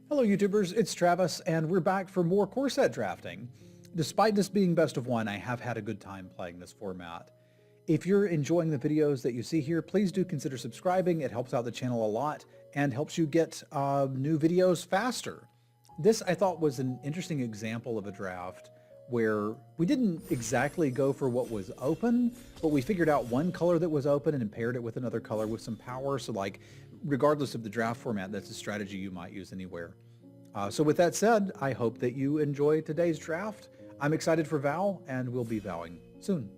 Hello YouTubers, it's Travis and we're back for more core set drafting. Despite this being best of one, I have had a good time playing this format. If you're enjoying the videos that you see here, please do consider subscribing. It helps out the channel a lot and helps you get new videos faster. This I thought was an interesting example of a draft where we didn't exactly go for what was open, but we figured out one color that was open and paired it with another color with some power. So like, regardless of the draft format, that's a strategy you might use anywhere. So with that said, I hope that you enjoy today's draft. I'm excited for Vow, and we'll be vowing soon.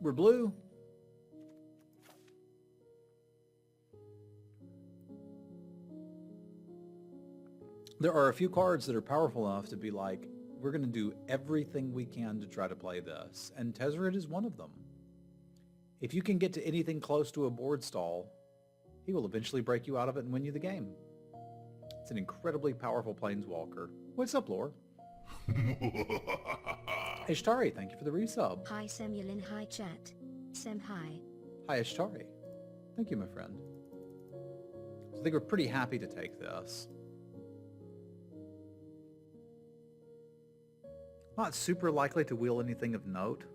We're blue. There are a few cards that are powerful enough to be like, we're going to do everything we can to try to play this, and Tezzeret is one of them. If you can get to anything close to a board stall, he will eventually break you out of it and win you the game. It's an incredibly powerful planeswalker. What's up, Lore? Ishtari, thank you for the resub. Hi Semulin, hi chat. Sem hi. Hi Ishtari. Thank you, my friend. So I think we're pretty happy to take this. Not super likely to wheel anything of note.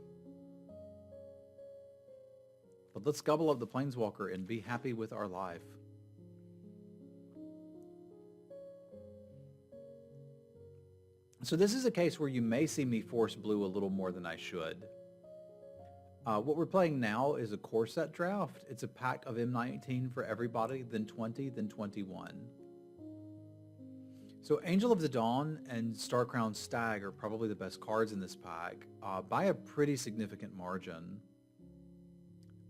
But let's gobble up the Planeswalker and be happy with our life. So this is a case where you may see me force blue a little more than I should. What we're playing now is a core set draft. It's a pack of M19 for everybody, then 20, then 21. So Angel of the Dawn and Starcrowned Stag are probably the best cards in this pack by a pretty significant margin.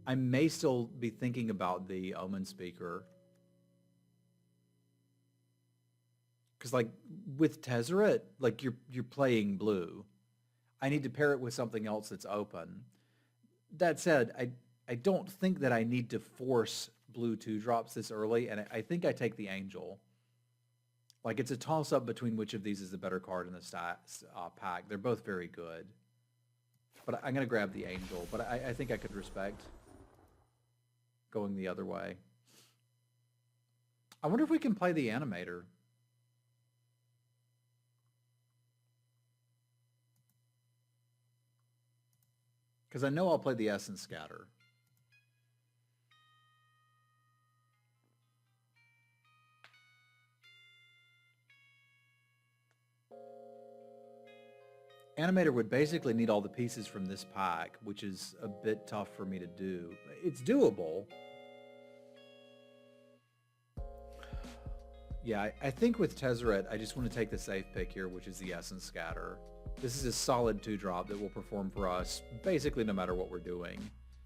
I may still be thinking about the Omen Speaker. Because like with Tezzeret, like you're playing blue. I need to pair it with something else that's open. That said, I don't think that I need to force blue 2-drops this early, and I think I take the Angel. Like it's a toss-up between which of these is the better card in the pack. They're both very good. But I'm going to grab the Angel, but I think I could respect going the other way. I wonder if we can play the Animator. Because I know I'll play the Essence Scatter. Animator would basically need all the pieces from this pack, which is a bit tough for me to do. It's doable. Yeah, I think with Tezzeret, I just want to take the safe pick here, which is the Essence Scatter. This is a solid 2-drop that will perform for us basically no matter what we're doing.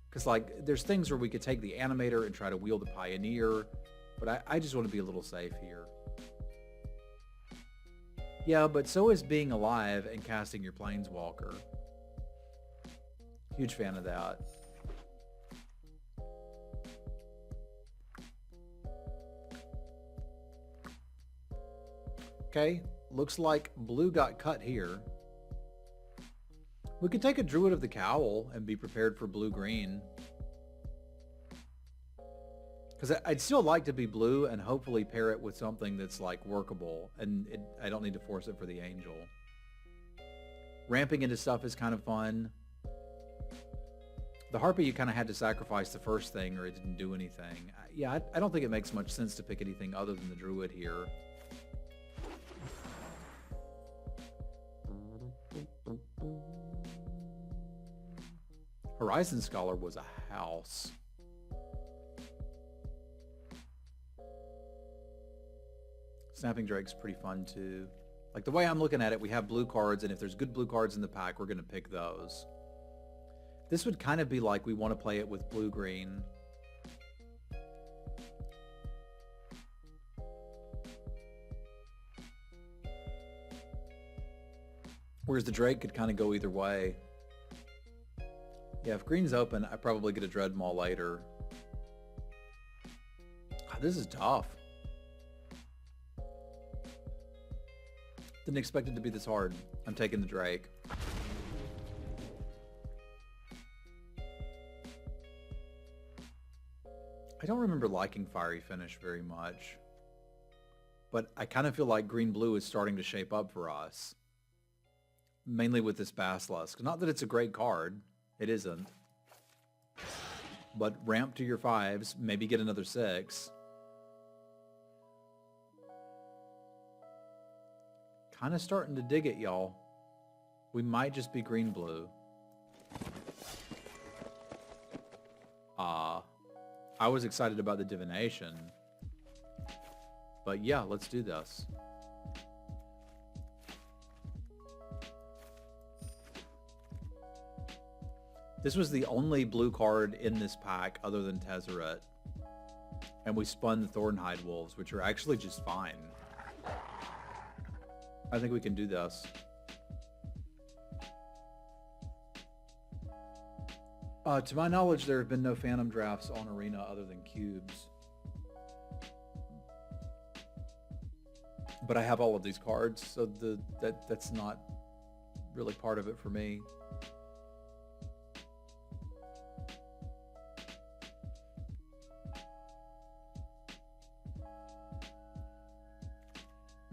Because like, there's things where we could take the Animator and try to wield the Pioneer, but I just want to be a little safe here. Yeah, but so is being alive and casting your Planeswalker. Huge fan of that. Okay, looks like blue got cut here. We could take a Druid of the Cowl and be prepared for blue-green. Because I'd still like to be blue and hopefully pair it with something that's like workable, and I don't need to force it for the Angel. Ramping into stuff is kind of fun. The Harpy, you kind of had to sacrifice the first thing or it didn't do anything. Yeah, I don't think it makes much sense to pick anything other than the Druid here. Horizon Scholar was a house. Snapping Drake's pretty fun too. Like the way I'm looking at it, we have blue cards, and if there's good blue cards in the pack, we're going to pick those. This would kind of be like we want to play it with blue-green. Whereas the Drake could kind of go either way. Yeah, if green's open, I probably get a Dreadmaw later. God, this is tough. Didn't expect it to be this hard. I'm taking the Drake. I don't remember liking Fiery Finish very much, but I kind of feel like green-blue is starting to shape up for us, mainly with this Basilisk. Not that it's a great card. It isn't. But ramp to your 5s, maybe get another 6. Kind of starting to dig it, y'all. We might just be green-blue. I was excited about the divination. But yeah, let's do this. This was the only blue card in this pack other than Tezzeret. And we spun the Thornhide Wolves, which are actually just fine. I think we can do this. To my knowledge, there have been no Phantom drafts on Arena other than cubes. But I have all of these cards, so that's not really part of it for me.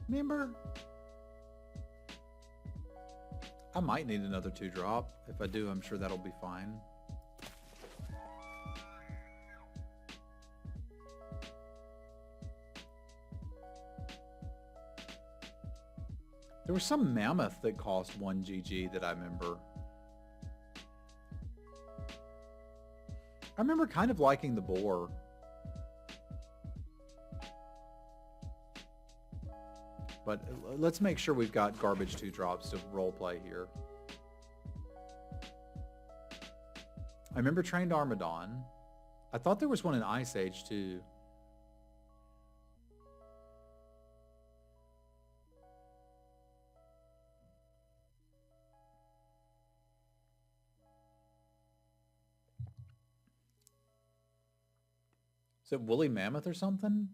Remember? I might need another 2-drop. If I do, I'm sure that'll be fine. There was some mammoth that cost 1 GG that I remember. I remember kind of liking the boar. But let's make sure we've got garbage 2-drops to roleplay here. I remember Trained Armadon. I thought there was one in Ice Age too. Is it Woolly Mammoth or something?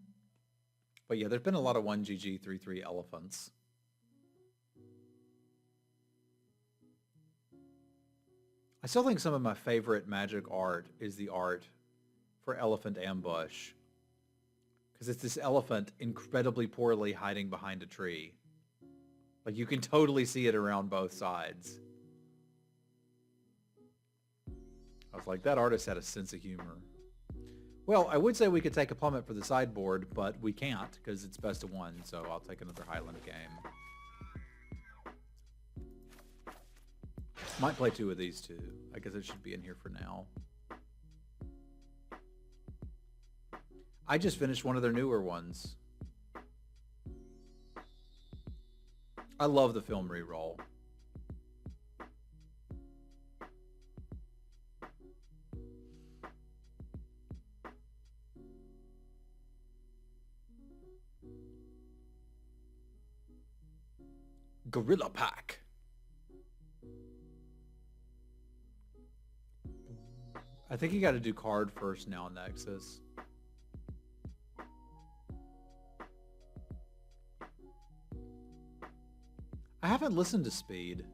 But yeah, there's been a lot of 1 GG 3/3 elephants. I still think some of my favorite Magic art is the art for Elephant Ambush. Because it's this elephant incredibly poorly hiding behind a tree. Like you can totally see it around both sides. I was like, that artist had a sense of humor. Well, I would say we could take a plummet for the sideboard, but we can't because it's best of 1, so I'll take another Highland game. Might play 2 of these too. I guess it should be in here for now. I just finished one of their newer ones. I love the film reroll. Gorilla Pack. I think you got to do card first now, Nexus. I haven't listened to Speed.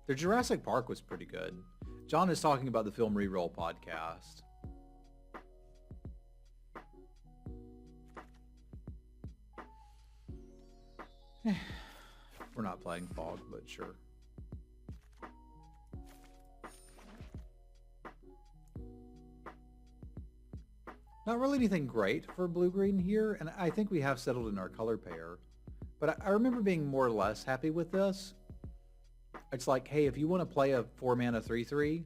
Their Jurassic Park was pretty good. John is talking about the Film Reroll podcast. We're not playing Fog, but sure. Not really anything great for blue-green here, and I think we have settled in our color pair. But I remember being more or less happy with this. It's like, hey, if you want to play a 4-mana 3/3,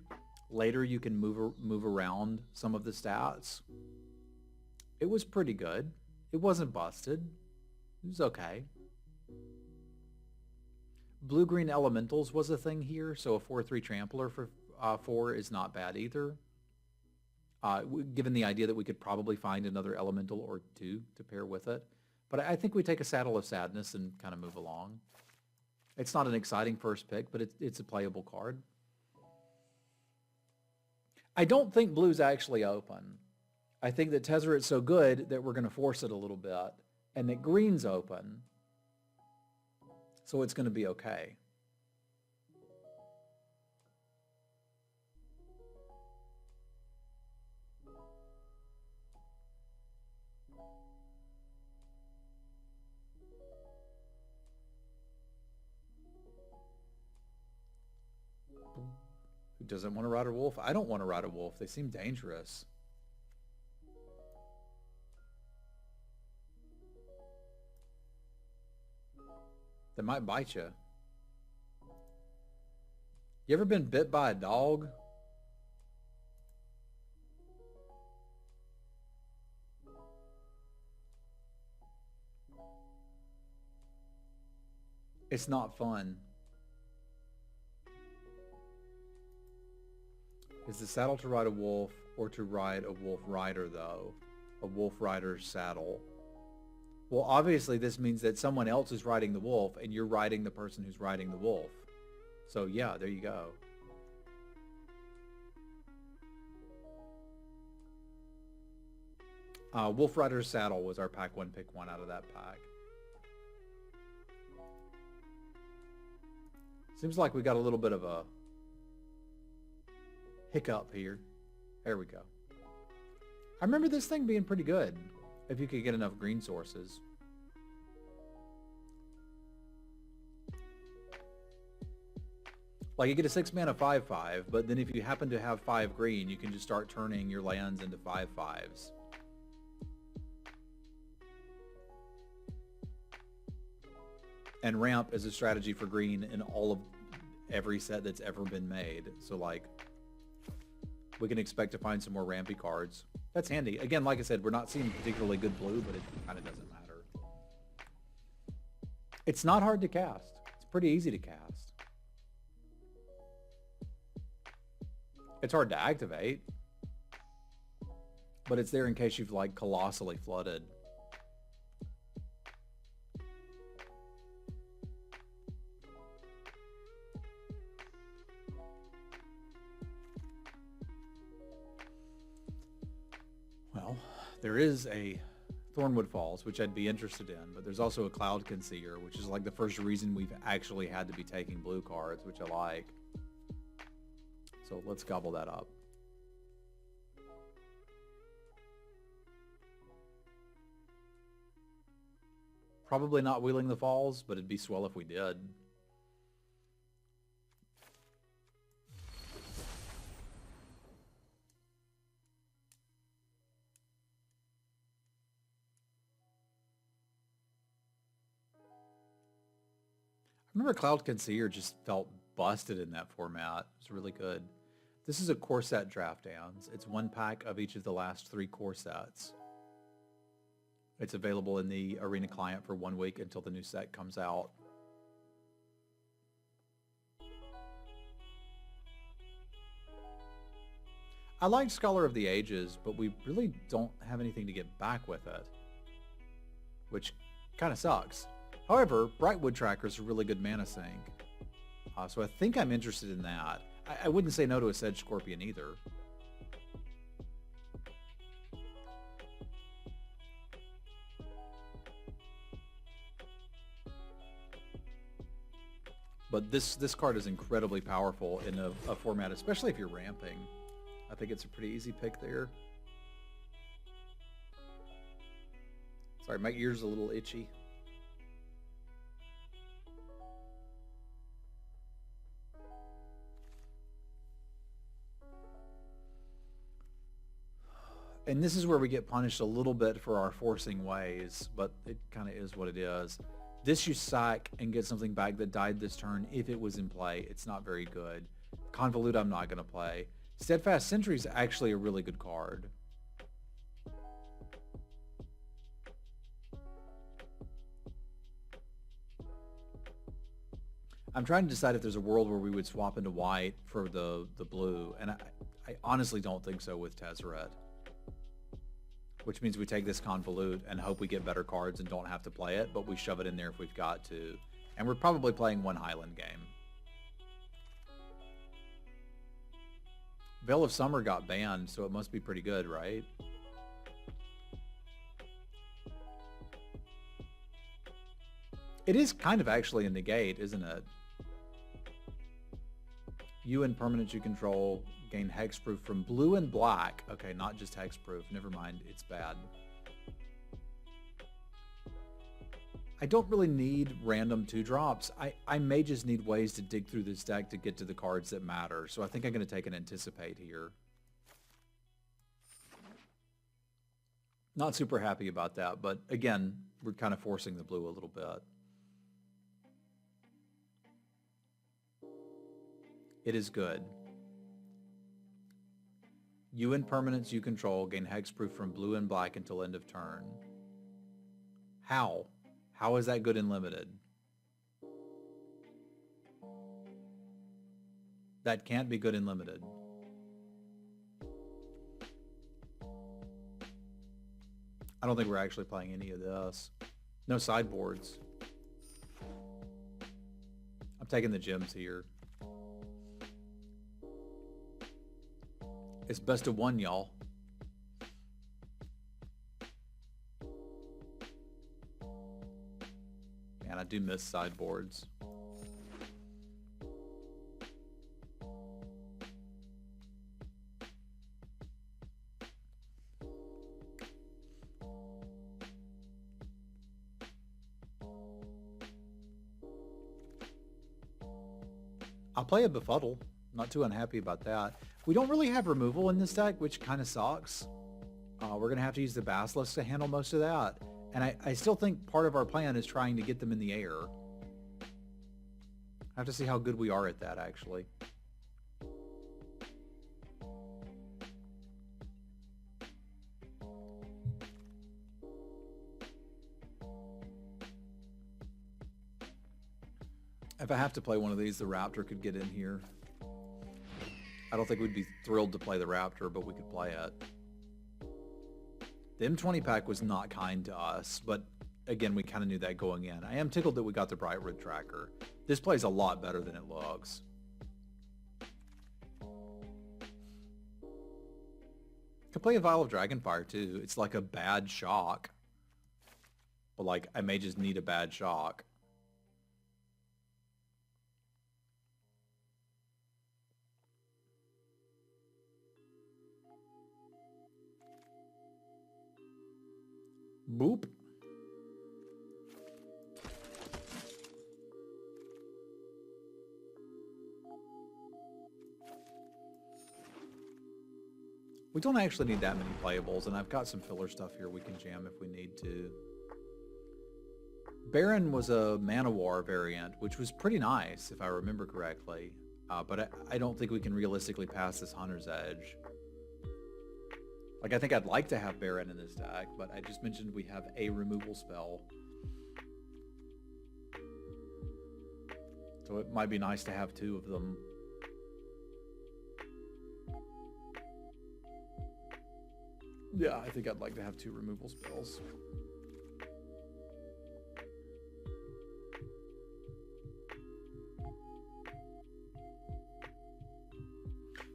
later you can move around some of the stats. It was pretty good. It wasn't busted. It was okay. Blue-green elementals was a thing here, so a 4/3 trampler for 4 is not bad either. Given the idea that we could probably find another elemental or 2 to pair with it. But I think we take a Saddle of Sadness and kind of move along. It's not an exciting first pick, but it's a playable card. I don't think blue's actually open. I think that Tezzeret's so good that we're going to force it a little bit, and that green's open, so it's going to be okay. Who doesn't want to ride a wolf? I don't want to ride a wolf. They seem dangerous. They might bite you. You ever been bit by a dog? It's not fun. Is the saddle to ride a wolf or to ride a wolf rider, though? A wolf rider's saddle. Well, obviously this means that someone else is riding the wolf and you're riding the person who's riding the wolf. So yeah, there you go. Wolf Rider's Saddle was our pack one, pick one out of that pack. Seems like we got a little bit of a hiccup here. There we go. I remember this thing being pretty good if you could get enough green sources. Like you get a 6-mana 5/5, but then if you happen to have 5 green, you can just start turning your lands into 5/5s. And ramp is a strategy for green in all of every set that's ever been made. So like, we can expect to find some more rampy cards. That's handy. Again, like I said, we're not seeing particularly good blue, but it kind of doesn't matter. It's not hard to cast. It's pretty easy to cast. It's hard to activate, but it's there in case you've like colossally flooded. Well, there is a Thornwood Falls, which I'd be interested in, but there's also a Cloud Concealer, which is like the first reason we've actually had to be taking blue cards, which I like. So let's gobble that up. Probably not Wheeling the Falls, but it'd be swell if we did. I remember Cloud Concealer just felt busted in that format. It's really good. This is a core set draft, Ans. It's 1 pack of each of the last 3 core sets. It's available in the Arena client for 1 week until the new set comes out. I liked Scholar of the Ages, but we really don't have anything to get back with it, which kind of sucks. However, Brightwood Tracker is a really good mana sink, so I think I'm interested in that. I wouldn't say no to a Sedge Scorpion either. But this card is incredibly powerful in a format, especially if you're ramping. I think it's a pretty easy pick there. Sorry, my ear's a little itchy. And this is where we get punished a little bit for our forcing ways, but it kind of is what it is. This you sack and get something back that died this turn if it was in play. It's not very good. Convolute I'm not going to play. Steadfast Sentry is actually a really good card. I'm trying to decide if there's a world where we would swap into white for the blue, and I honestly don't think so with Tezzeret. Which means we take this Convolute and hope we get better cards and don't have to play it, but we shove it in there if we've got to. And we're probably playing 1 Highland game. Veil of Summer got banned, so it must be pretty good, right? It is kind of actually a negate, isn't it? You and permanents you control gain hexproof from blue and black. Okay, not just hexproof. Never mind, it's bad. I don't really need random 2-drops. I may just need ways to dig through this deck to get to the cards that matter. So I think I'm going to take an Anticipate here. Not super happy about that, but again, we're kind of forcing the blue a little bit. It is good. You and permanents you control gain hexproof from blue and black until end of turn. How? How is that good in limited? That can't be good in limited. I don't think we're actually playing any of this. No sideboards. I'm taking the gems here. It's best of one, y'all. Man, I do miss sideboards. I'll play a Befuddle. Not too unhappy about that. We don't really have removal in this deck, which kind of sucks. We're going to have to use the Basilisk to handle most of that. And I still think part of our plan is trying to get them in the air. I have to see how good we are at that, actually. If I have to play one of these, the Raptor could get in here. I don't think we'd be thrilled to play the Raptor, but we could play it. The M20 pack was not kind to us, but again, we kind of knew that going in. I am tickled that we got the Bright Red Tracker. This plays a lot better than it looks. Could play a Vial of Dragonfire too. It's like a bad shock. But like, I may just need a bad shock. Boop. We don't actually need that many playables, and I've got some filler stuff here we can jam if we need to. Baron was a Mana War variant, which was pretty nice, if I remember correctly. But I don't think we can realistically pass this Hunter's Edge. Like, I think I'd like to have Baron in this deck, but I just mentioned we have a removal spell. So it might be nice to have two of them. Yeah, I think I'd like to have two removal spells.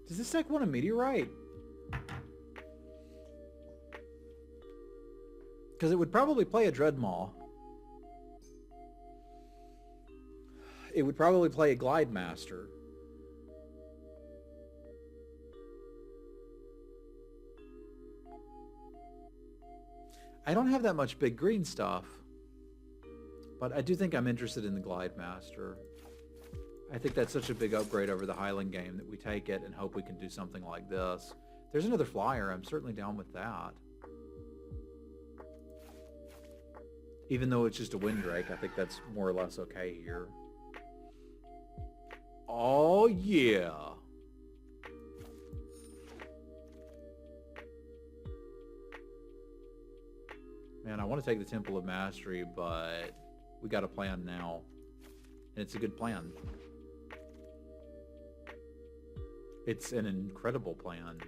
Does this deck want a Meteorite? Because it would probably play a Dreadmaw. It would probably play a Glide Master. I don't have that much big green stuff, but I do think I'm interested in the Glide Master. I think that's such a big upgrade over the Highland game that we take it and hope we can do something like this. There's another flyer. I'm certainly down with that. Even though it's just a Windrake, I think that's more or less okay here. Oh, yeah. Man, I want to take the Temple of Mastery, but we got a plan now. And it's a good plan. It's an incredible plan.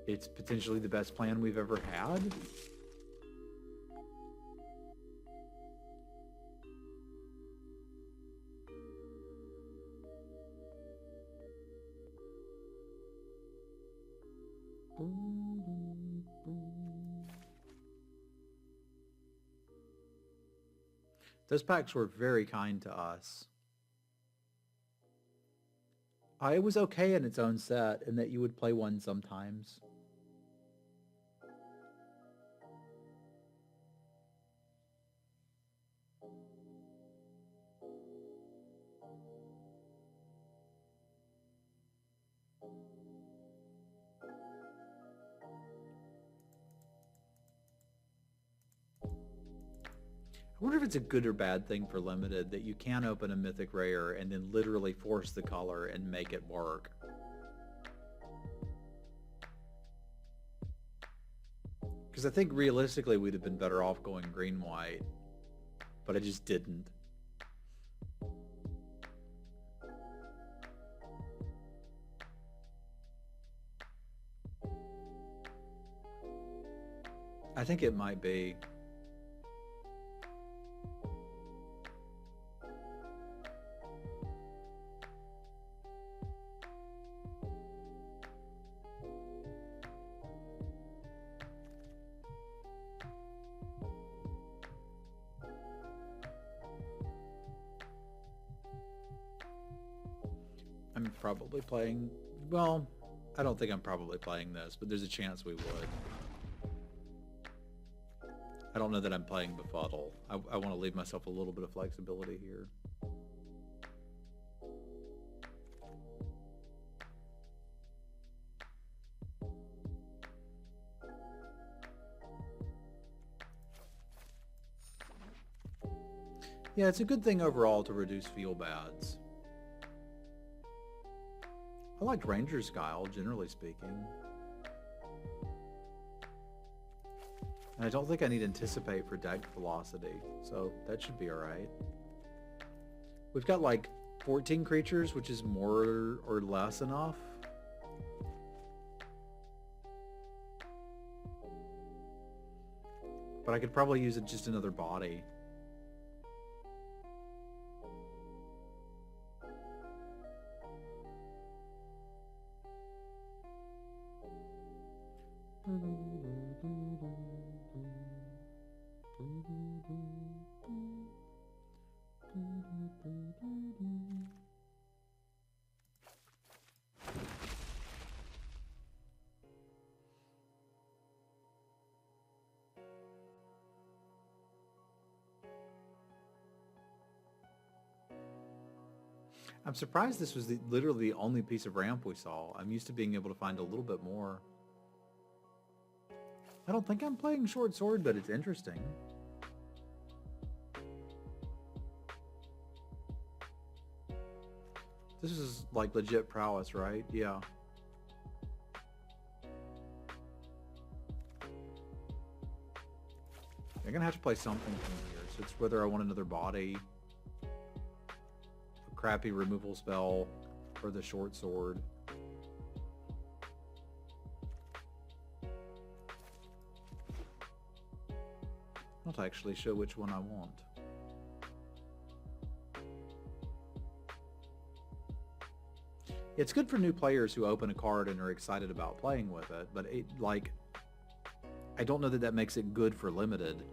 It's potentially the best plan we've ever had. Those packs were very kind to us. I was okay in its own set, and that you would play one sometimes. I wonder if it's a good or bad thing for Limited that you can open a Mythic Rare and then literally force the color and make it work. Because I think realistically we'd have been better off going green-white, but I just didn't. I think it might be. I'm probably playing, well, I don't think I'm probably playing this, but there's a chance we would. I don't know that I'm playing Befuddle. I want to leave myself a little bit of flexibility here. Yeah, it's a good thing overall to reduce feel bads. I like Ranger's Guile, generally speaking. And I don't think I need Anticipate for deck velocity, so that should be alright. We've got like 14 creatures, which is more or less enough. But I could probably use just another body. I'm surprised this was literally the only piece of ramp we saw. I'm used to being able to find a little bit more. I don't think I'm playing Short Sword, but it's interesting. This is like legit prowess, right? Yeah. I'm gonna have to play something from here. So it's whether I want another body, a crappy removal spell, or the Short Sword. I'll actually show which one I want. It's good for new players who open a card and are excited about playing with it, but I don't know that that makes it good for Limited.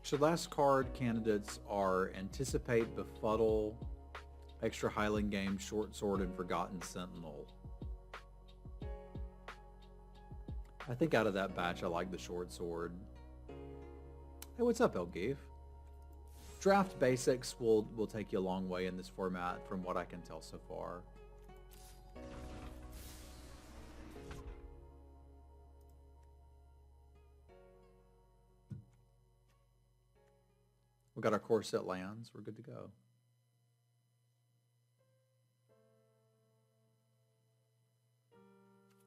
So last card candidates are Anticipate, Befuddle, Extra Highland Game, Short Sword, and Forgotten Sentinel. I think out of that batch I like the Short Sword. Hey, what's up, Elgeef? Draft basics will take you a long way in this format from what I can tell so far. We got our core set lands. We're good to go.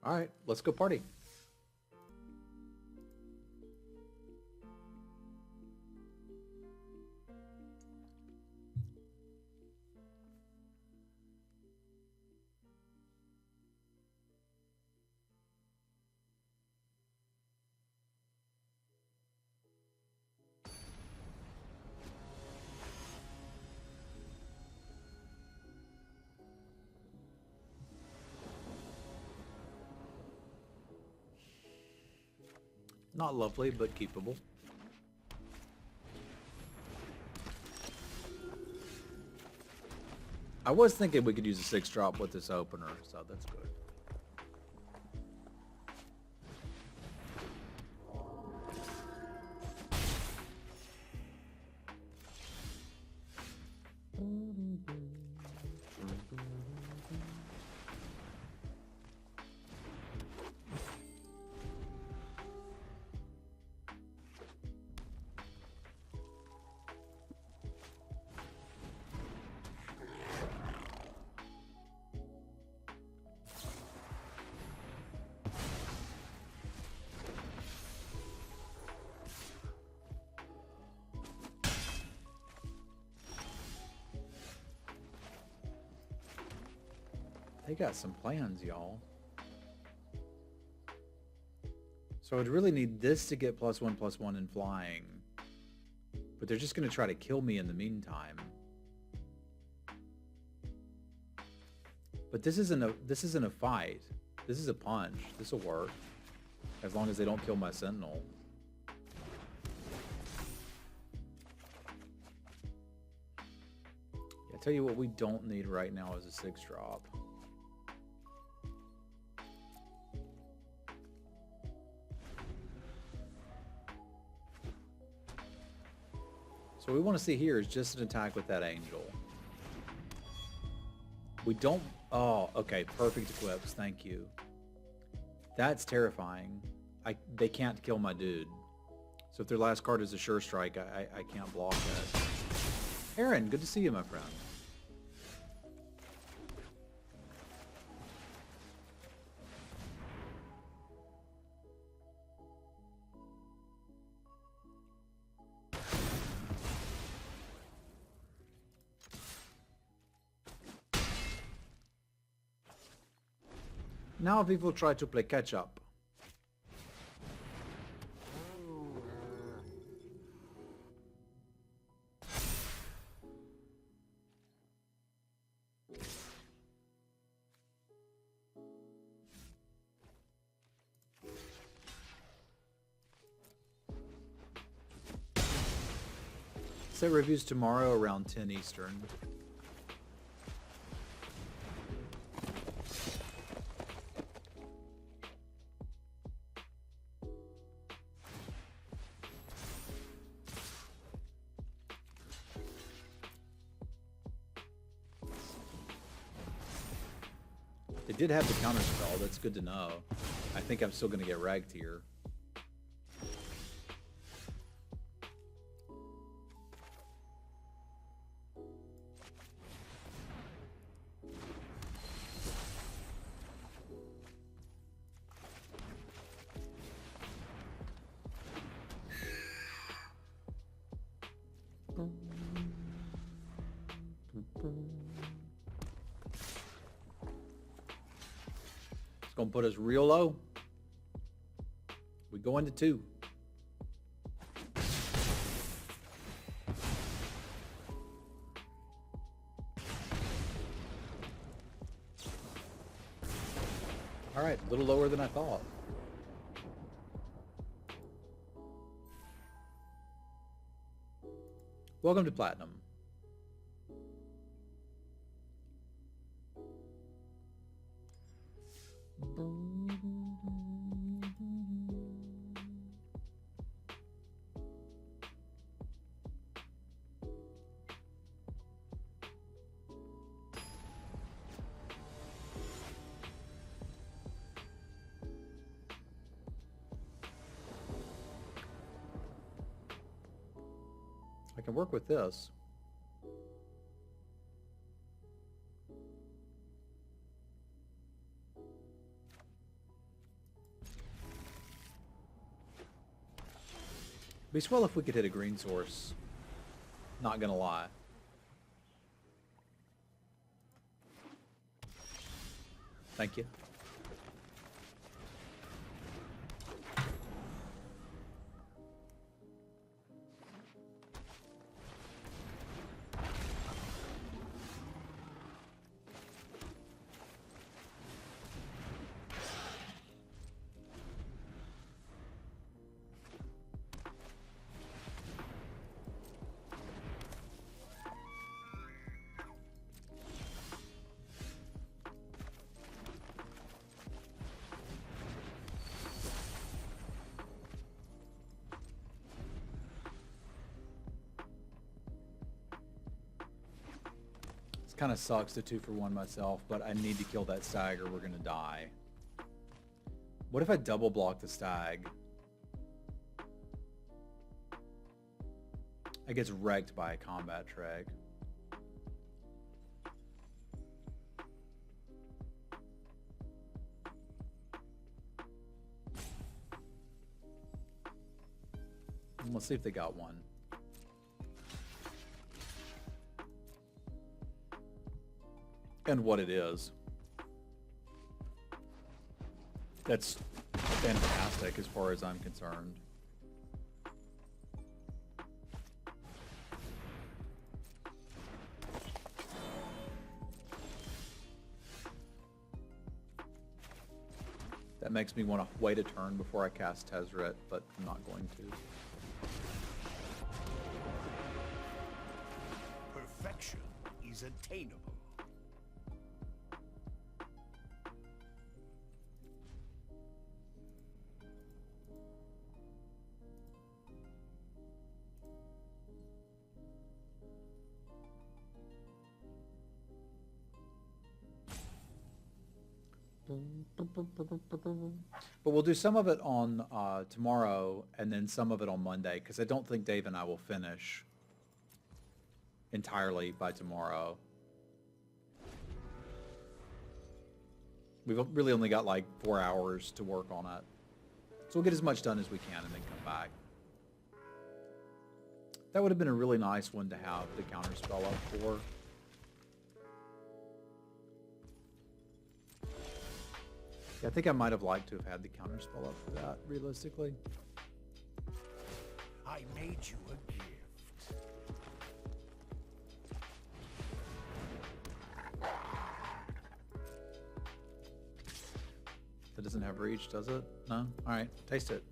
All right, let's go party. Not lovely, but keepable. I was thinking we could use a 6-drop with this opener, so that's good. They got some plans, y'all. So I'd really need this to get +1/+1 in flying. But they're just going to try to kill me in the meantime. But this isn't a fight. This is a punch. This will work. As long as they don't kill my sentinel. Yeah, I tell you what we don't need right now is a 6-drop. So what we want to see here is just an attack with that angel. We don't... Oh, okay. Perfect equips. Thank you. That's terrifying. They can't kill my dude. So if their last card is a sure strike, I can't block that. Aaron, good to see you, my friend. Now people try to play catch up. Set reviews tomorrow around 10 Eastern. It did have the counter spell, that's good to know. I think I'm still going to get ragged here. It's going to put us real low. We go into 2. All right, a little lower than I thought. Welcome to Platinum. I can work with this. Be swell if we could hit a green source. Not gonna lie. Thank you. Kind of sucks to 2-for-1 myself, but I need to kill that stag or we're going to die. What if I double block the stag? It gets wrecked by a combat treg. Let's see if they got one. And what it is. That's fantastic as far as I'm concerned. That makes me want to wait a turn before I cast Tezzeret, but I'm not going to. Perfection is attainable. But we'll do some of it on tomorrow and then some of it on Monday, because I don't think Dave and I will finish entirely by tomorrow. We've really only got like 4 hours to work on it. So we'll get as much done as we can and then come back. That would have been a really nice one to have the counter spell up for. Yeah, I think I might have liked to have had the counter spell up for that, realistically. I made you a gift. That doesn't have reach, does it? No? Alright, taste it.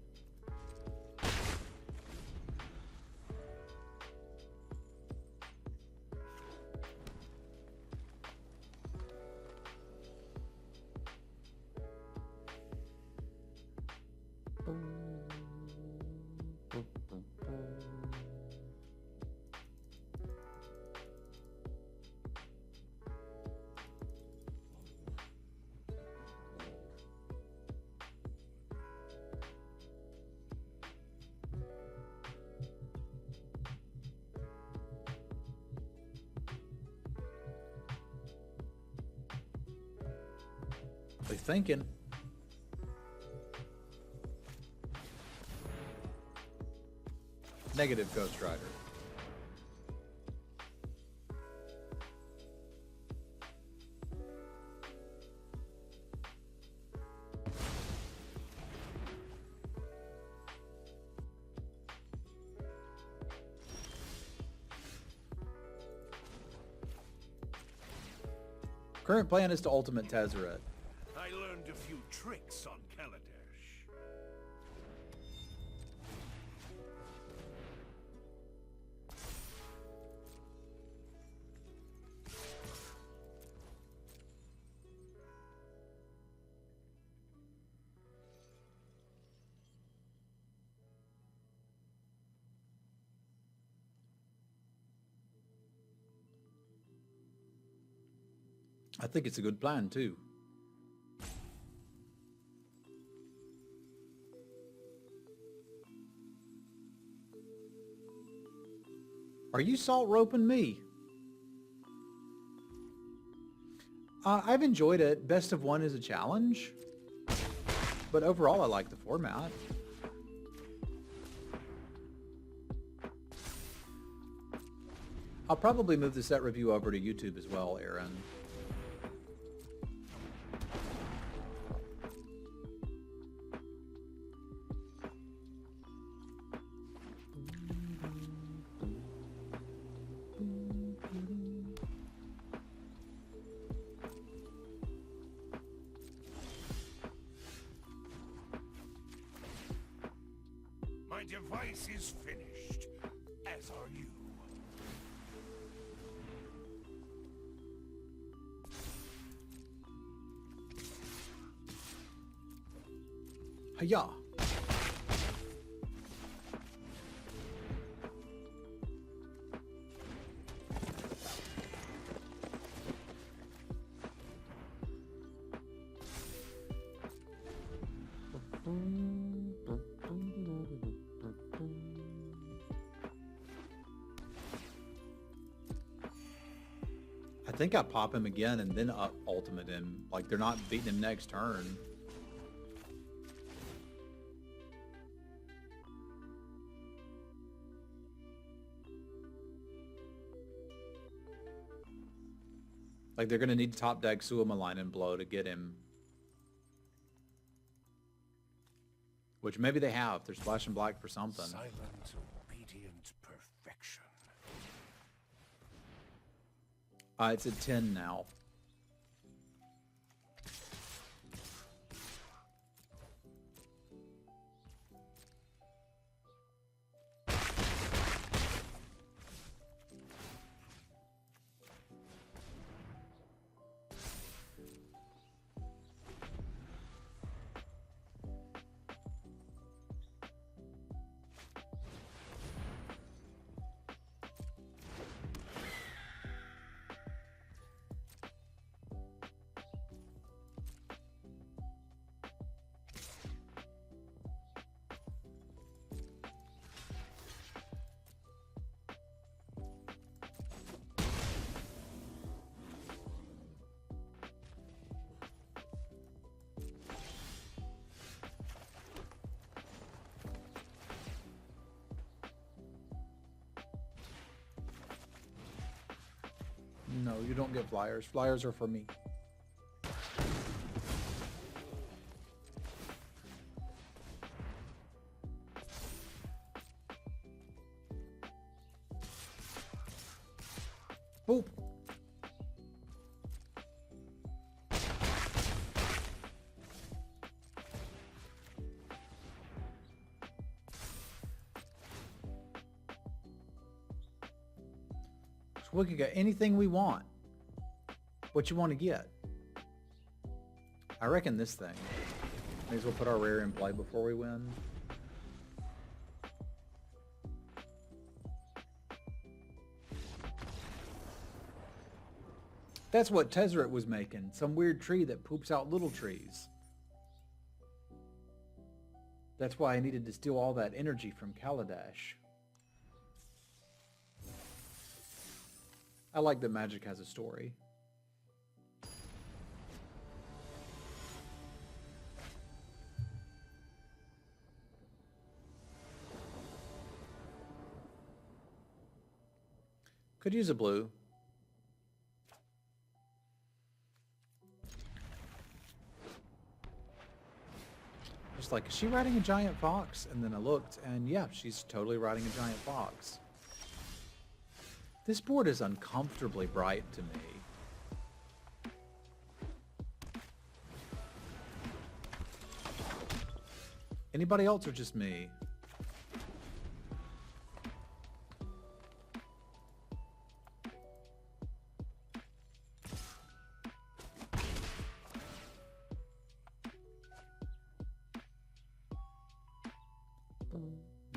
They're thinking. Negative, Ghost Rider. Current plan is to ultimate Tezzeret. I learned a few tricks on Kaladesh. I think it's a good plan, too. Are you salt roping me? I've enjoyed it. Best of one is a challenge. But overall, I like the format. I'll probably move the set review over to YouTube as well, Aaron. My device is finished, as are you. Hiya! I think I pop him again and then ultimate him. Like, they're not beating him next turn. Like, they're going to need to top deck Semulin and Blow to get him. Which maybe they have. They're splashing black for something. Silent, obedient perfection. It's at 10 now. No, you don't get flyers. Flyers are for me. Boop. We can get anything we want. What you want to get? I reckon this thing. May as well put our rare in play before we win. That's what Tezzeret was making. Some weird tree that poops out little trees. That's why I needed to steal all that energy from Kaladesh. I like that magic has a story. Could use a blue. Just like, is she riding a giant fox? And then I looked, and yeah, she's totally riding a giant fox. This board is uncomfortably bright to me. Anybody else or just me?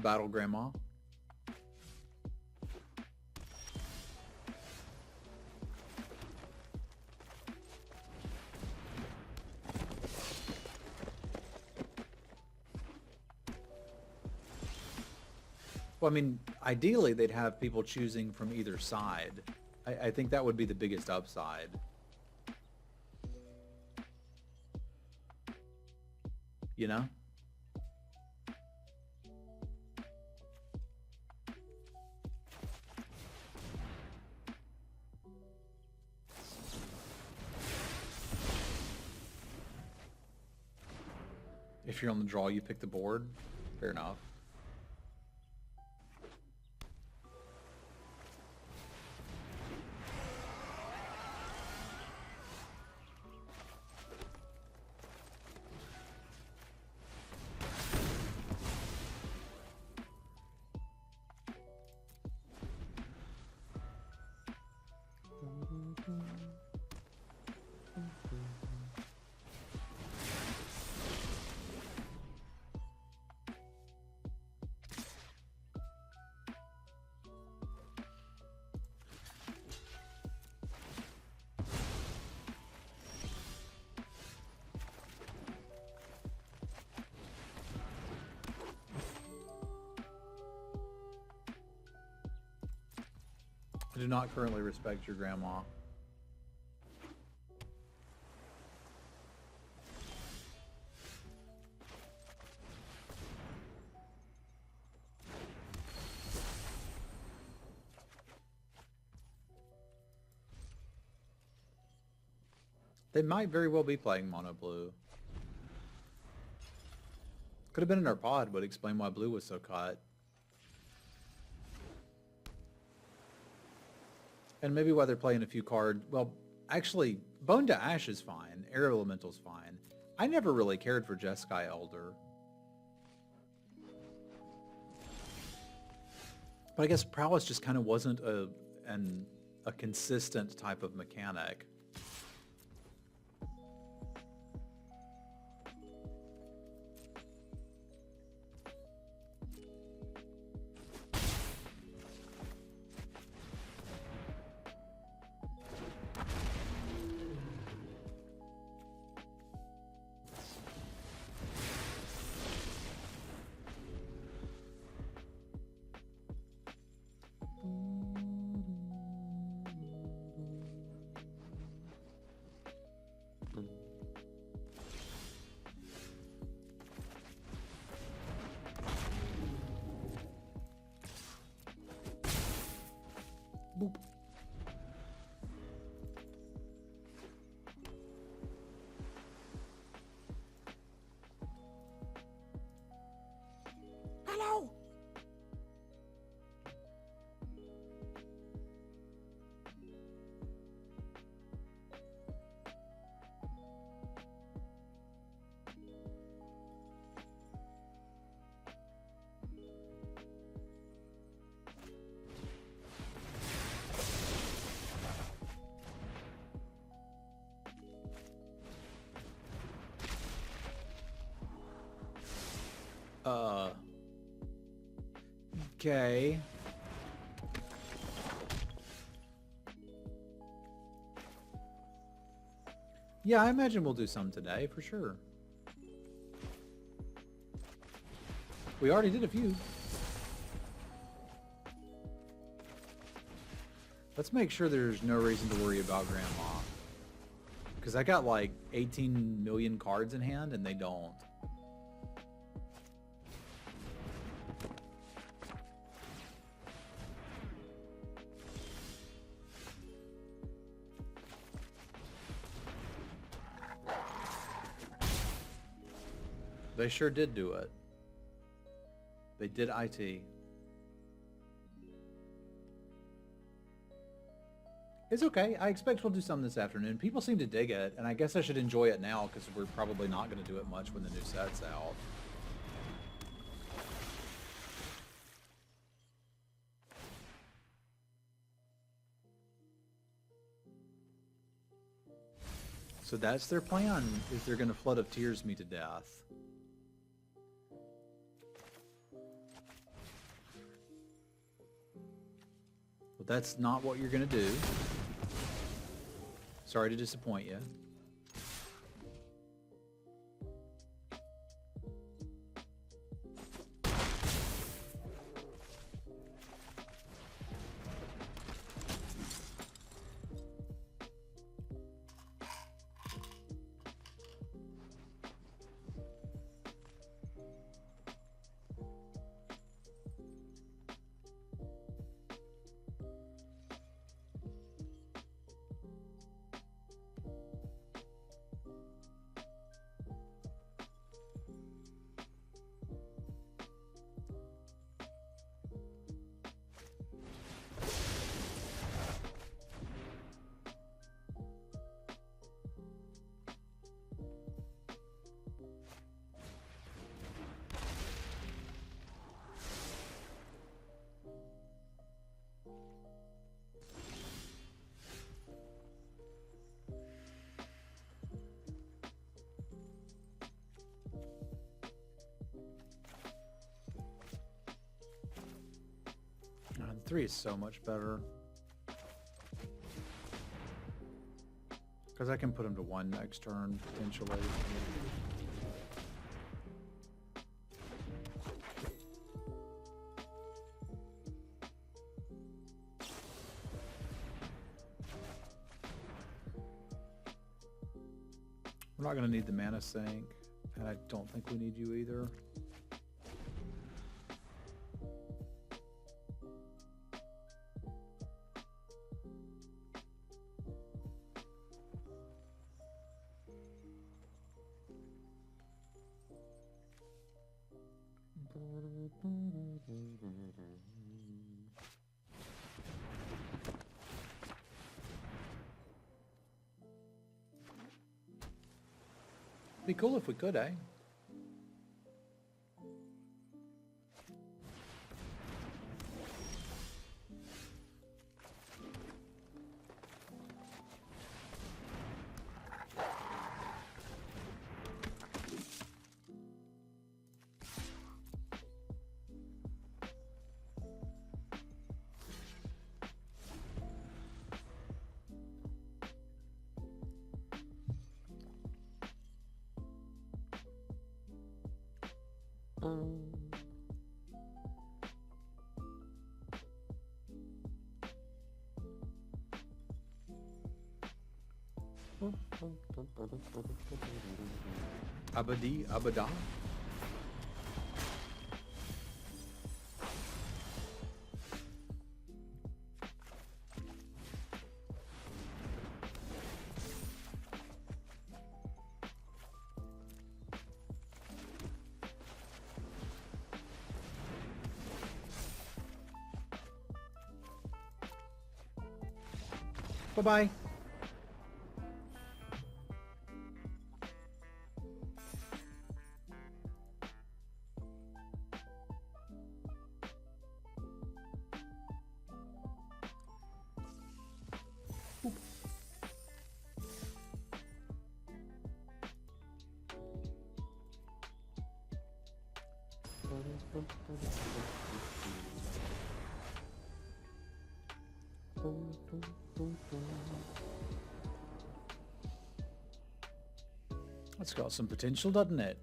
Battle Grandma. Well, I mean, ideally they'd have people choosing from either side. I think that would be the biggest upside. You know? If you're on the draw, you pick the board. Fair enough. do not currently respect your grandma. They might very well be playing mono blue. Could have been in our pod, would explain why blue was so cut. And maybe why they're playing a few cards. Well, actually, Bone to Ash is fine. Air Elemental's fine. I never really cared for Jeskai Elder. But I guess Prowess just kind of wasn't a consistent type of mechanic. Boop. Hello. Okay. Yeah, I imagine we'll do some today, for sure. We already did a few. Let's make sure there's no reason to worry about Grandma. Because I got like 18 million cards in hand, and they don't. They sure did do it. They did IT. It's okay. I expect we'll do some this afternoon. People seem to dig it, and I guess I should enjoy it now because we're probably not going to do it much when the new set's out. So that's their plan, is they're going to Flood of Tears me to death. Well, that's not what you're going to do. Sorry to disappoint you. God, 3 is so much better. Because I can put him to 1 next turn, potentially. We're not going to need the mana sink, and I don't think we need you either. Be cool if we could, eh? Abadi, Abada. Bye-bye. That's got some potential, doesn't it?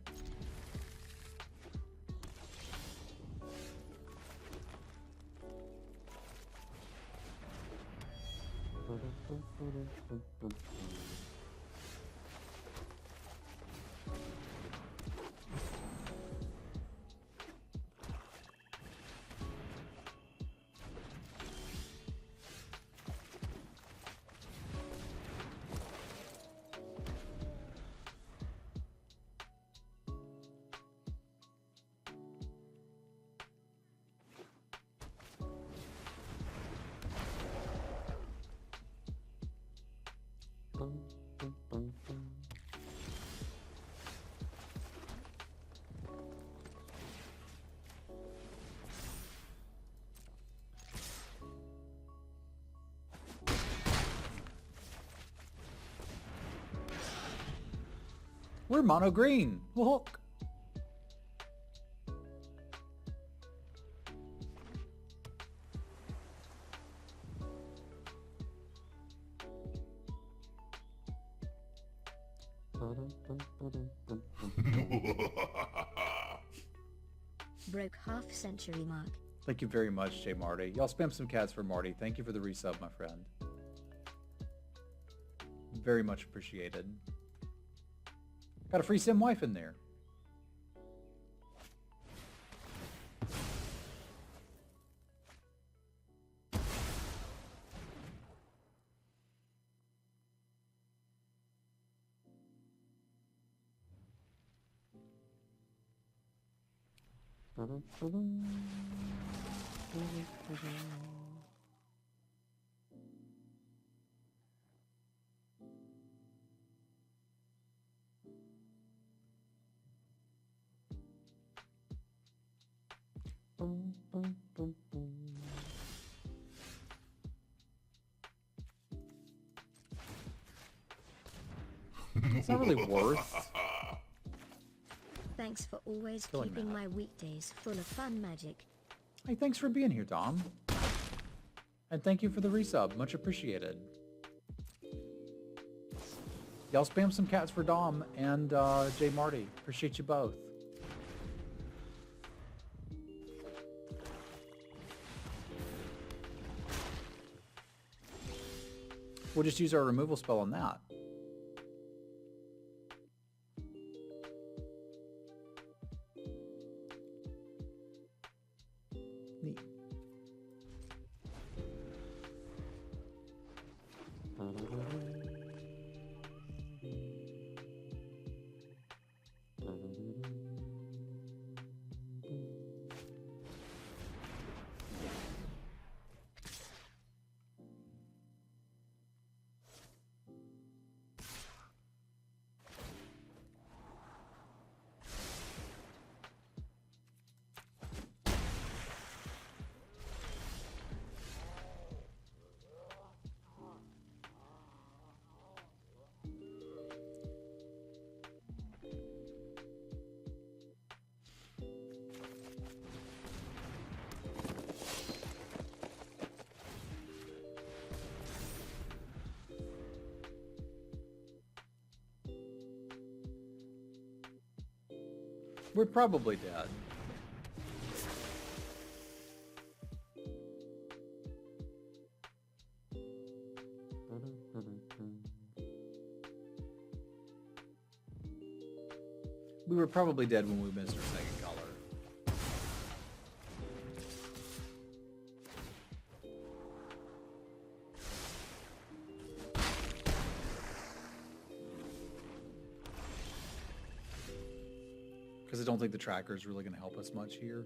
We're mono green. Look. Broke half-century mark. Thank you very much, J Marty. Y'all spam some cats for Marty. Thank you for the resub, my friend. Very much appreciated. Got a free sim wife in there. It's not really worth. Thanks for always Feeling keeping that. my weekdays full of fun magic. Hey, thanks for being here, Dom. And thank you for the resub. Much appreciated. Y'all spam some cats for Dom and J Marty. Appreciate you both. We'll just use our removal spell on that. We're probably dead. We were probably dead when we missed our second color. Because I don't think the tracker is really going to help us much here.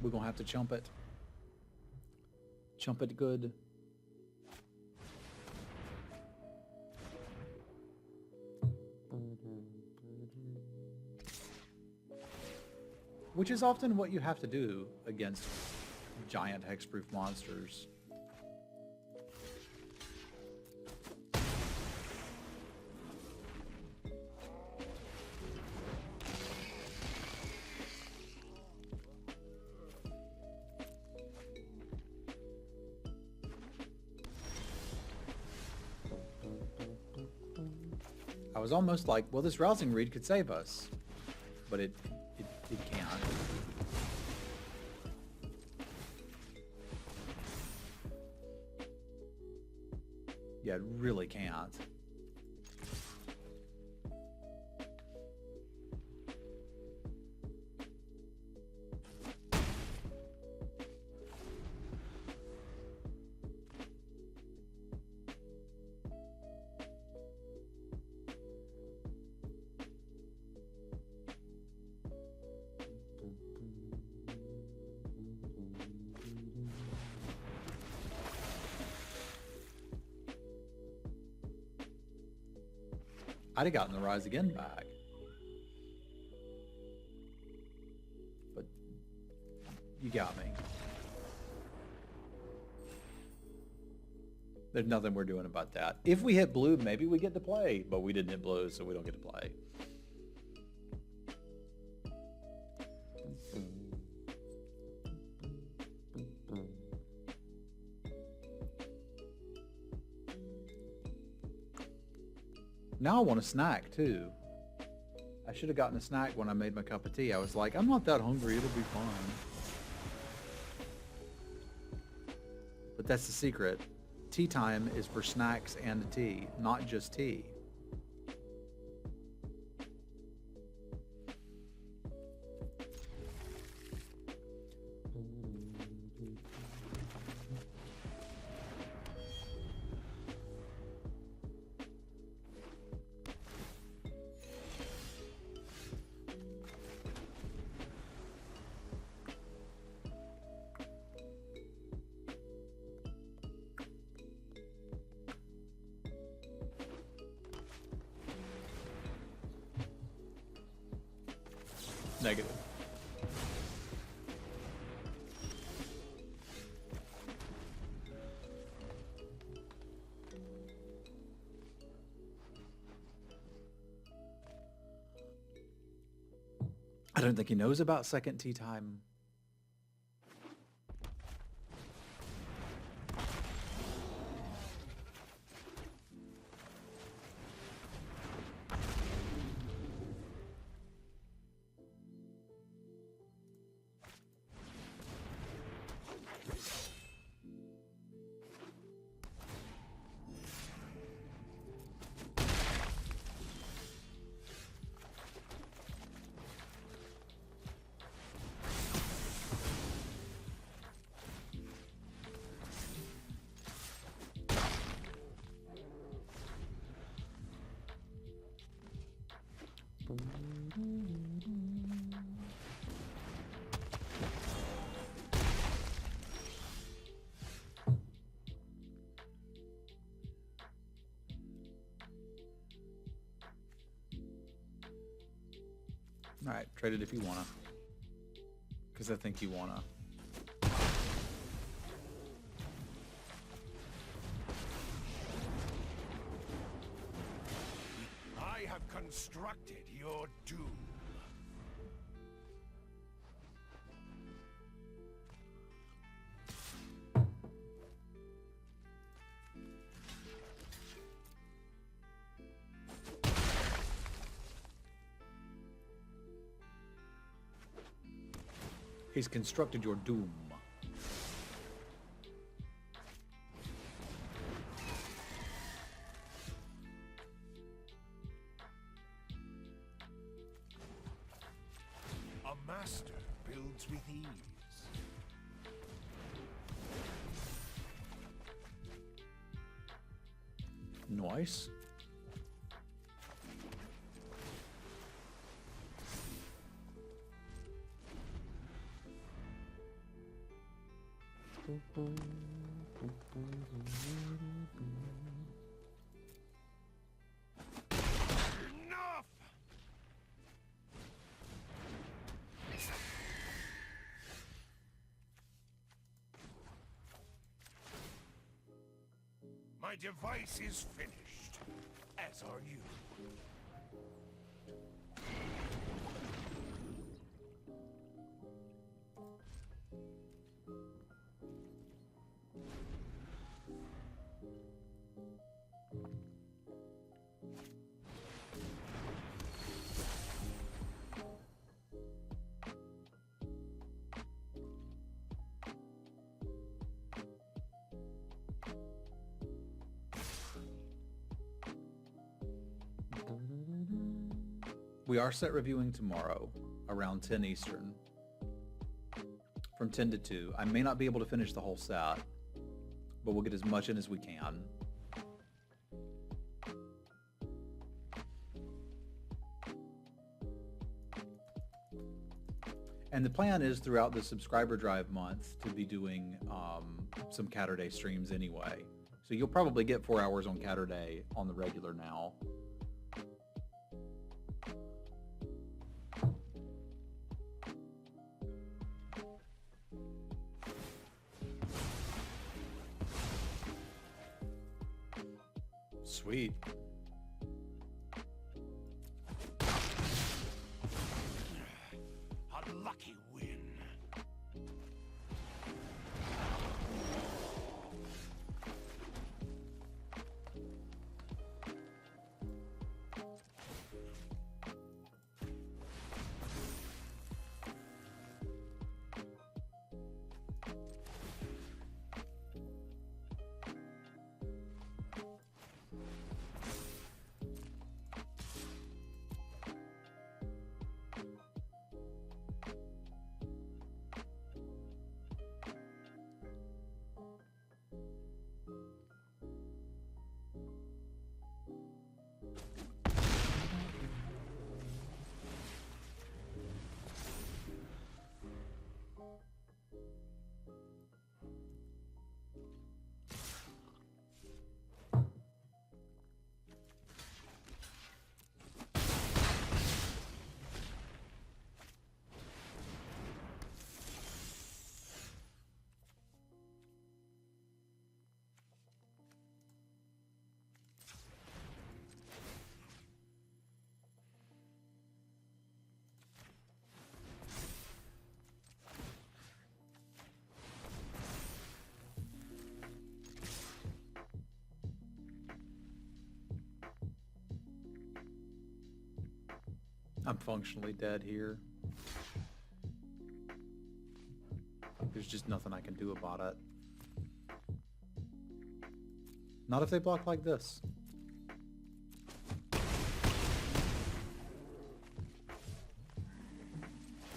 We're going to have to chump it. Chump it good. Which is often what you have to do against giant hexproof monsters. I was almost like, well, this rousing read could save us, but it can't. Yeah, it really can't. I'd have gotten the Rise Again back. But you got me. There's nothing we're doing about that. If we hit blue, maybe we get to play. But we didn't hit blue, so we don't get to play. Now I want a snack, too. I should have gotten a snack when I made my cup of tea. I was like, I'm not that hungry. It'll be fine. But that's the secret. Tea time is for snacks and tea, not just tea. Negative. I don't think he knows about second tea time. All right, trade it if you wanna. Because I think you wanna. I have constructed your doom. He's constructed your doom. A master builds with ease. Nice. Enough! My device is finished, as are you. We are set reviewing tomorrow around 10 Eastern. From 10 to 2. I may not be able to finish the whole set, but we'll get as much in as we can. And the plan is throughout the subscriber drive month to be doing some Catterday streams anyway. So you'll probably get 4 hours on Catterday on the regular now. Sweet. A lucky win. I'm functionally dead here. There's just nothing I can do about it. Not if they block like this.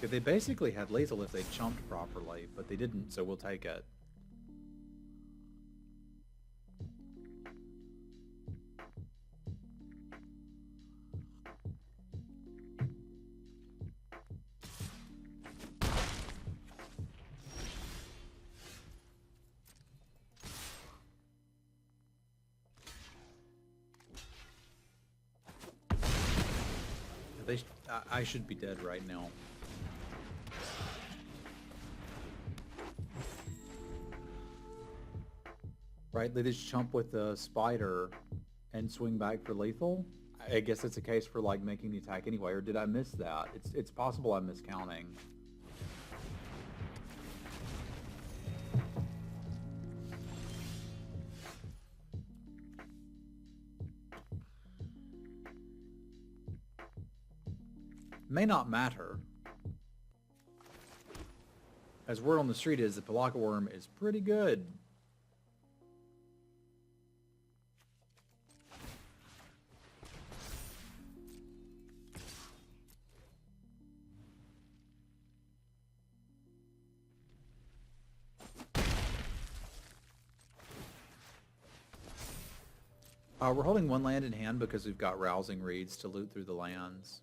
Yeah, they basically had lethal if they chumped properly, but they didn't, so we'll take it. I should be dead right now. Right, they just chump with the spider and swing back for lethal? I guess it's a case for like making the attack anyway, or did I miss that? It's possible I'm miscounting. May not matter. As word on the street is, the Palaka worm is pretty good. We're holding one land in hand because we've got rousing reeds to loot through the lands.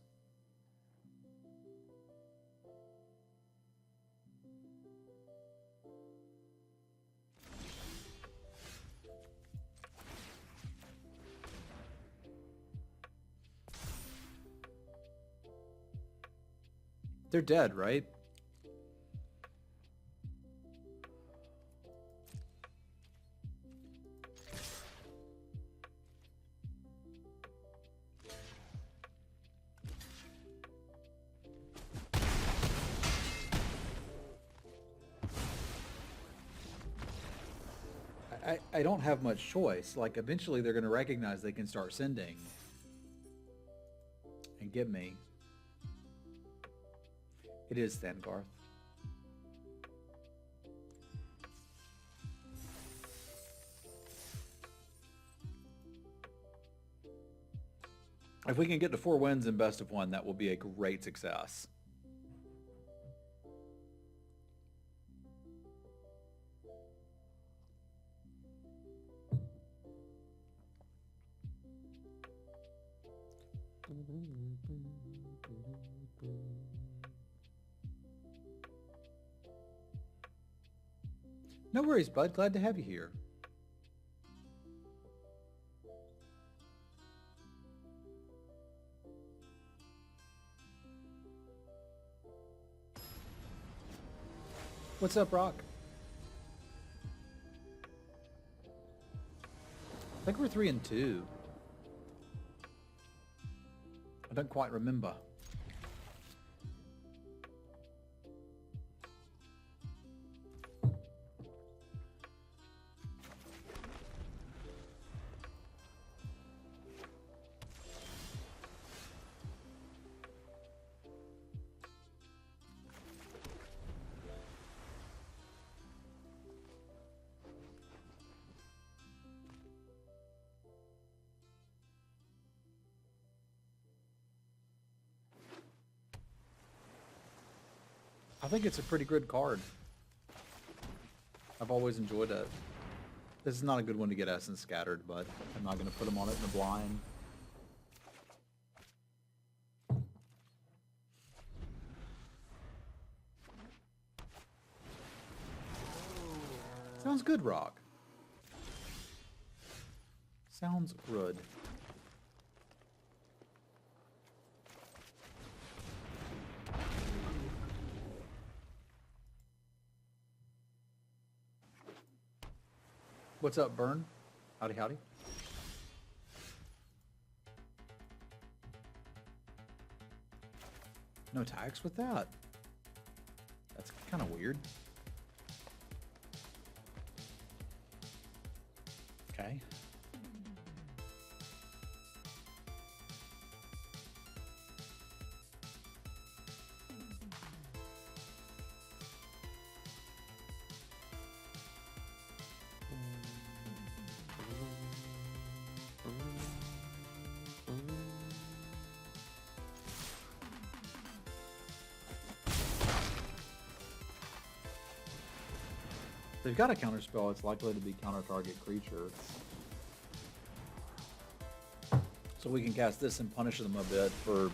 They're dead, right? I don't have much choice. Like, eventually they're going to recognize they can start sending and get me. It is Thangarth. If we can get to 4 wins in best of 1, that will be a great success. No worries, bud. Glad to have you here. What's up, Rock? I think we're 3 and 2. I don't quite remember. I think it's a pretty good card. I've always enjoyed it. This is not a good one to get Essence Scattered, but I'm not going to put them on it in the blind. Sounds good, Rock. Sounds good. What's up, Burn? Howdy, howdy. No tax with that. That's kind of weird. Okay. They've got a counterspell. It's likely to be counter-target creature. So we can cast this and punish them a bit for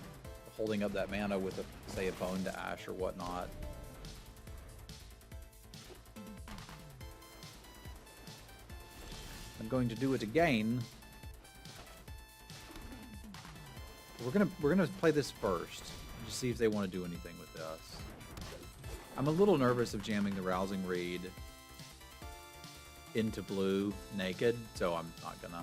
holding up that mana with, say, a Bone to Ash or whatnot. I'm going to do it again. We're gonna play this first. Just see if they want to do anything with this. I'm a little nervous of jamming the Rousing Reed into blue naked, so I'm not gonna.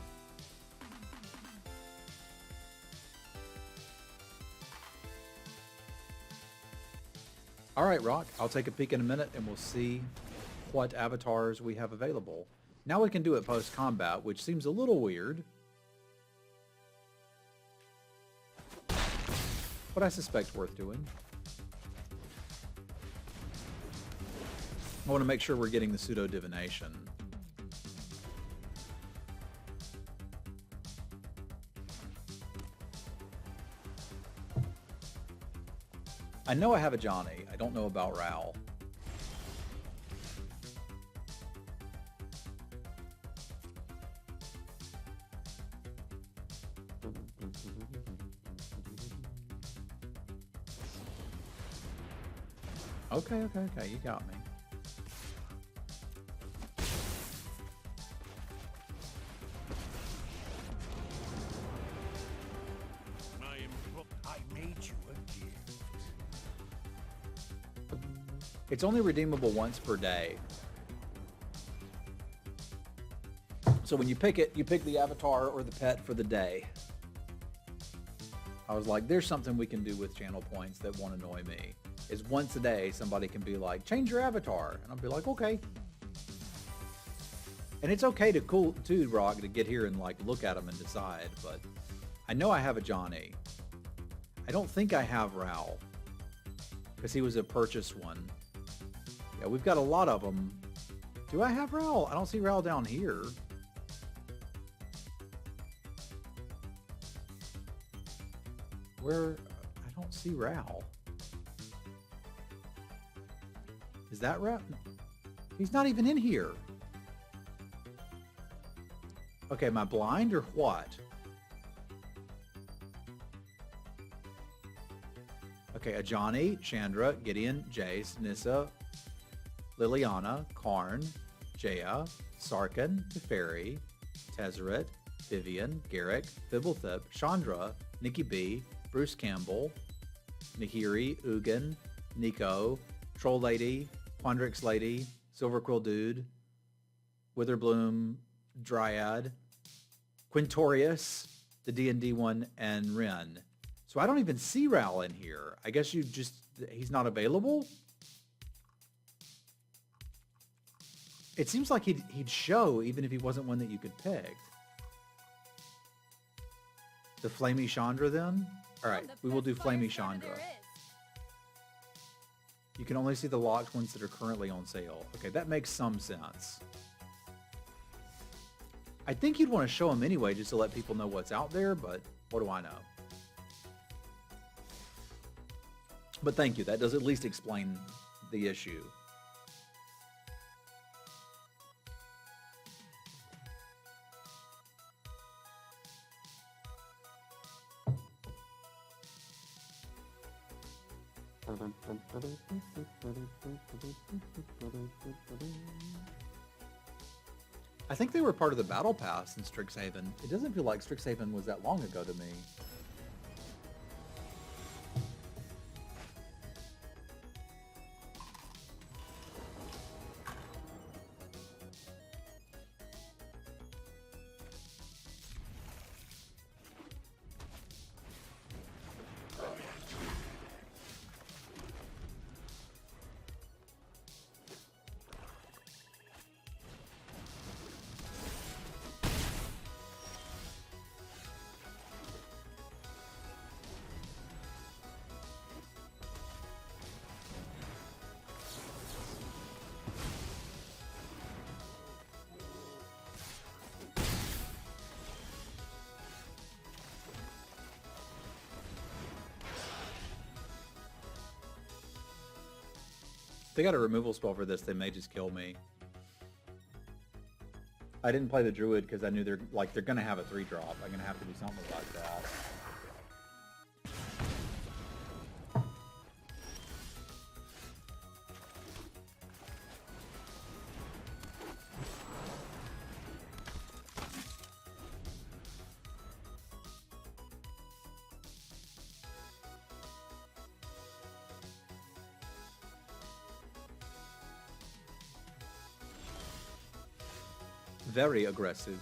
All right, Rock, I'll take a peek in a minute and we'll see what avatars we have available. Now we can do it post-combat, which seems a little weird, but I suspect worth doing. I want to make sure we're getting the pseudo divination. I know I have a Johnny. I don't know about Raoul. Okay, you got me. I made you a gift. It's only redeemable once per day. So when you pick it, you pick the avatar or the pet for the day. I was like, there's something we can do with channel points that won't annoy me. Is once a day somebody can be like, change your avatar. And I'll be like, okay. And it's okay to Rock, to get here and like look at them and decide. But I know I have a Johnny. I don't think I have Raoul, because he was a purchase one. Yeah, we've got a lot of them. Do I have Raoul? I don't see Raoul down here. Where? I don't see Raoul. Is that Raoul? He's not even in here. Okay, am I blind or what? Okay, Ajani, Chandra, Gideon, Jace, Nissa, Liliana, Karn, Jaya, Sarkin, Teferi, Tezzeret, Vivian, Garrick, Fibblethip, Chandra, Nikki B, Bruce Campbell, Nahiri, Ugin, Nico, Troll Lady, Quandrix Lady, Silverquill Dude, Witherbloom, Dryad, Quintorius, the D&D one, and Ren. So I don't even see Raoul in here. I guess he's not available? It seems like he'd show even if he wasn't one that you could pick. The Flamey Chandra then? Alright, we will do Flamey Chandra. You can only see the locked ones that are currently on sale. Okay, that makes some sense. I think you'd want to show them anyway just to let people know what's out there, but what do I know? But thank you. That does at least explain the issue. I think they were part of the Battle Pass in Strixhaven. It doesn't feel like Strixhaven was that long ago to me. If they got a removal spell for this, they may just kill me. I didn't play the Druid because I knew they're going to have a 3-drop. I'm going to have to do something like that. Very aggressive.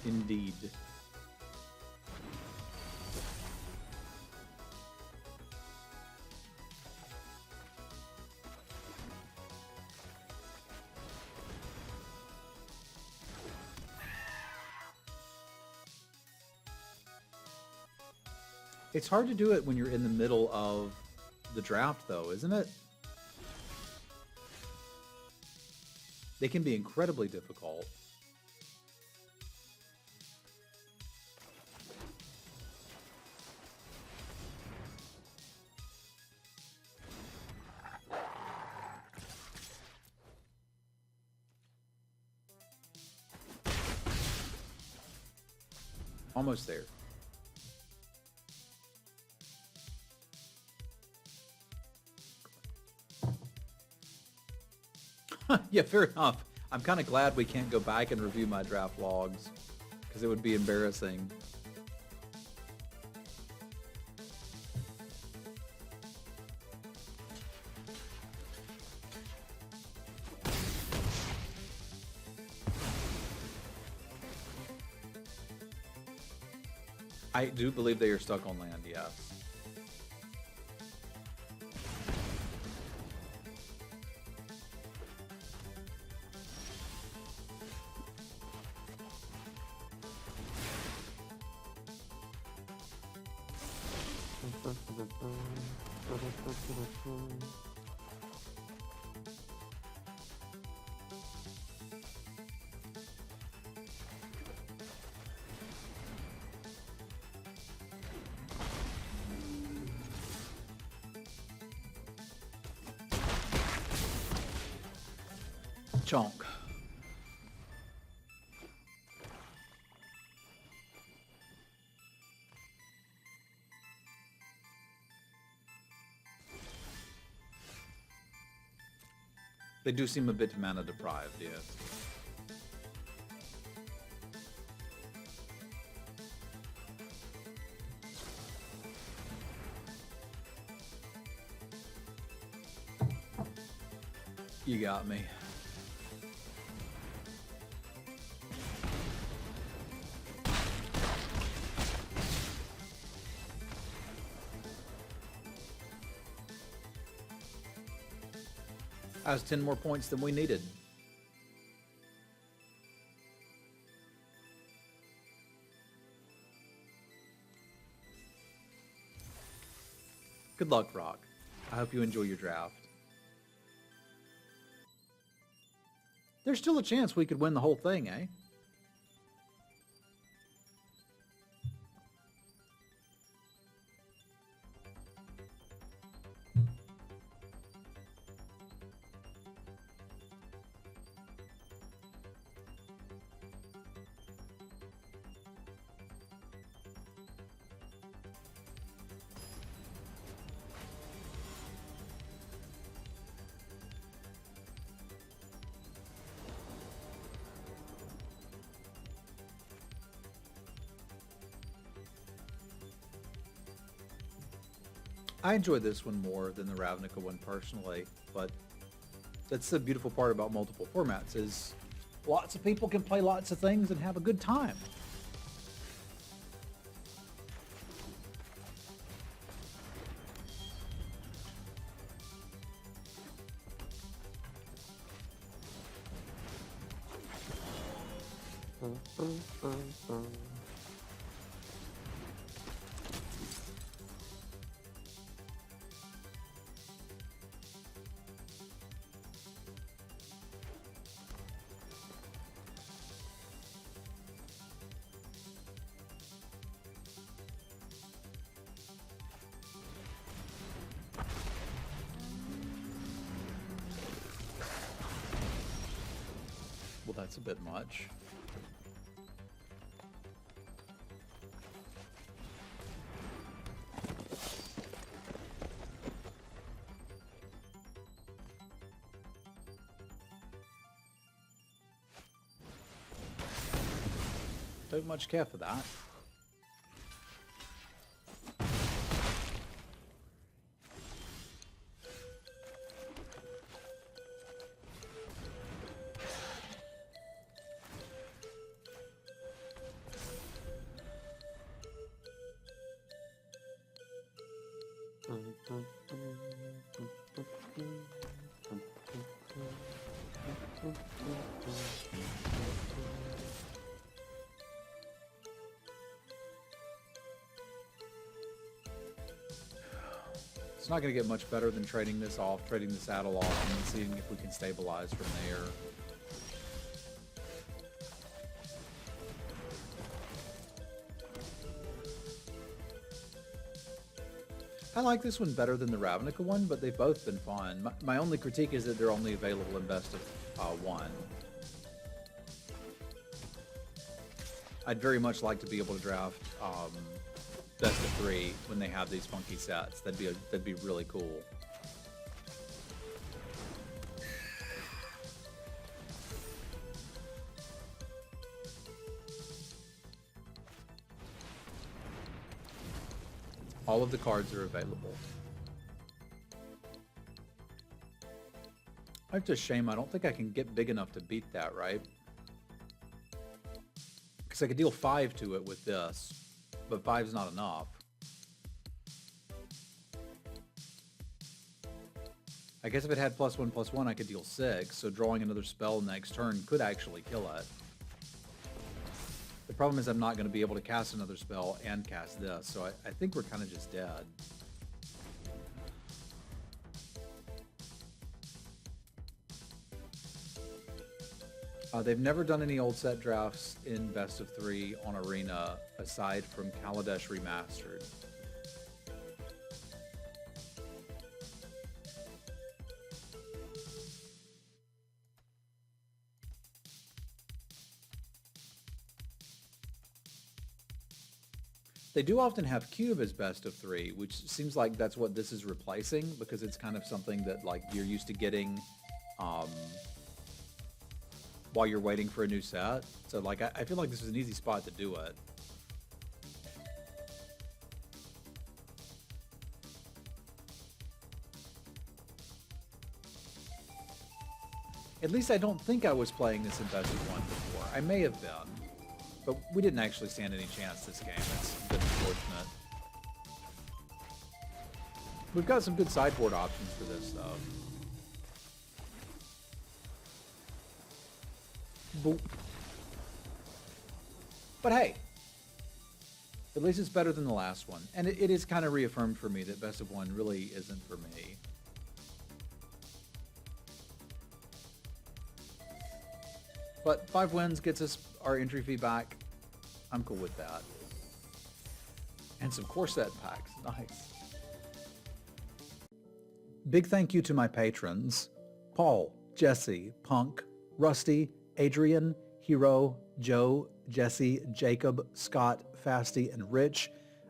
Indeed. It's hard to do it when you're in the middle of the draft, though, isn't it? They can be incredibly difficult. Almost there. Yeah, fair enough. I'm kind of glad we can't go back and review my draft logs, because it would be embarrassing. I do believe they are stuck on land, yes. Chonk. They do seem a bit mana deprived, yes. You got me. That was 10 more points than we needed. Good luck, Rock. I hope you enjoy your draft. There's still a chance we could win the whole thing, eh? I enjoy this one more than the Ravnica one personally, but that's the beautiful part about multiple formats is lots of people can play lots of things and have a good time. Well, that's a bit much. Don't much care for that. It's not going to get much better than trading this off, trading the saddle off, and then seeing if we can stabilize from there. I like this one better than the Ravnica one, but they've both been fun. My only critique is that they're only available in best of 1. I'd very much like to be able to draft best of 3 when they have these funky sets. That'd be really cool. All of the cards are available. It's a shame. I don't think I can get big enough to beat that, right? Because I could deal 5 to it with this, but 5's not enough. I guess if it had +1/+1, I could deal 6, so drawing another spell next turn could actually kill it. The problem is I'm not going to be able to cast another spell and cast this, so I think we're kind of just dead. They've never done any old set drafts in Best of 3 on Arena aside from Kaladesh Remastered. They do often have Cube as Best of 3, which seems like that's what this is replacing, because it's kind of something that like you're used to getting while you're waiting for a new set. So like I feel like this is an easy spot to do it. At least I don't think I was playing this in Best of 1 before. I may have been. But we didn't actually stand any chance this game. It's a bit unfortunate. We've got some good sideboard options for this, though. Boop. But hey, at least it's better than the last one. And it is kind of reaffirmed for me that Best of 1 really isn't for me. But 5 wins gets us our entry fee back. I'm cool with that. And some core set packs. Nice. Big thank you to my patrons: Paul, Jesse, Punk, Rusty, Adrian, Hero, Joe, Jesse, Jacob, Scott, Fasty, and Rich.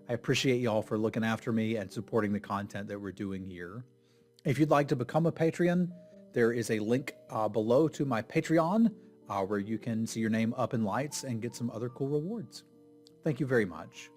I appreciate y'all for looking after me and supporting the content that we're doing here. If you'd like to become a Patreon, there is a link below to my Patreon, where you can see your name up in lights and get some other cool rewards. Thank you very much.